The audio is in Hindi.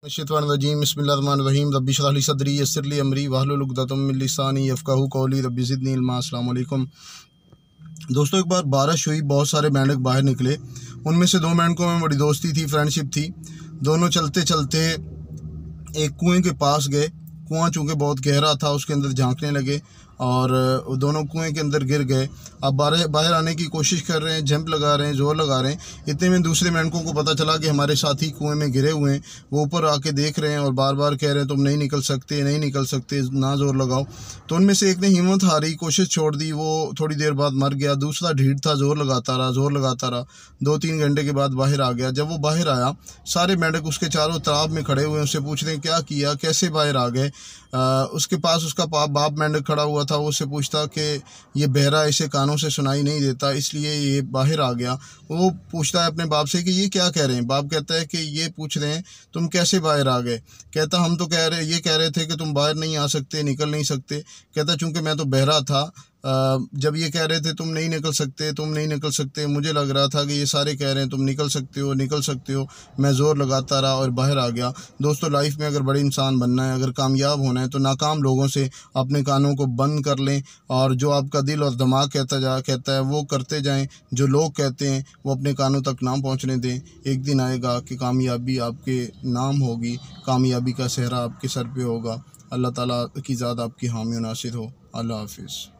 शैतानिर्रजीम बिस्मिल्लाहिर्रहमानिर्रहीम रब्बि इश्रह ली सदरी यस्सिर ली अमरी वहलुल उक़दतम मिन लिसानी यफ़क़हू क़ौली रब्बि ज़िदनी इल्मा। अस्सलामु अलैकुम दोस्तों, एक बार बारिश हुई, बहुत सारे मेंढक बाहर निकले। उनमें से दो मेंढकों में बड़ी दोस्ती थी, फ्रेंडशिप थी। दोनों चलते चलते एक कुएं के पास गए। कुआं चूँकि बहुत गहरा था, उसके अंदर झांकने लगे और दोनों कुएं के अंदर गिर गए। अब बाहर आने की कोशिश कर रहे हैं, जंप लगा रहे हैं, ज़ोर लगा रहे हैं। इतने में दूसरे मेंढकों को पता चला कि हमारे साथी कुएं में गिरे हुए हैं। वो ऊपर आके देख रहे हैं और बार बार कह रहे हैं तुम नहीं निकल सकते, नहीं निकल सकते, ना ज़ोर लगाओ। तो उनमें से एक ने हिम्मत हारी, कोशिश छोड़ दी। वो थोड़ी देर बाद मर गया। दूसरा ढीठ था, ज़ोर लगाता रहा, ज़ोर लगाता रहा। 2-3 घंटे के बाद बाहर आ गया। जब वो बाहर आया, सारे मेंढक उसके चारों तरफ में खड़े हुए, उससे पूछ रहे हैं क्या किया, कैसे बाहर आ गए। उसके पास उसका बाप मेंढक खड़ा हुआ था। वो उससे पूछता कि ये बहरा, इसे कानों से सुनाई नहीं देता, इसलिए ये बाहर आ गया। वो पूछता है अपने बाप से कि ये क्या कह रहे हैं। बाप कहता है कि ये पूछ रहे हैं तुम कैसे बाहर आ गए। कहता हम तो ये कह रहे थे कि तुम बाहर नहीं आ सकते, निकल नहीं सकते। कहता चूँकि मैं तो बहरा था, जब ये कह रहे थे तुम नहीं निकल सकते, तुम नहीं निकल सकते, मुझे लग रहा था कि ये सारे कह रहे हैं तुम निकल सकते हो, निकल सकते हो। मैं ज़ोर लगाता रहा और बाहर आ गया। दोस्तों, लाइफ में अगर बड़े इंसान बनना है, अगर कामयाब होना है, तो नाकाम लोगों से अपने कानों को बंद कर लें और जो आपका दिल और दिमाग कहता है वो करते जाएं। जो लोग कहते हैं वो अपने कानों तक ना पहुँचने दें। एक दिन आएगा कि कामयाबी आपके नाम होगी, कामयाबी का सेहरा आपके सर पे होगा। अल्लाह ताला की ज़ात आपकी हामी नासिर हो। अल्लाह हाफिज़।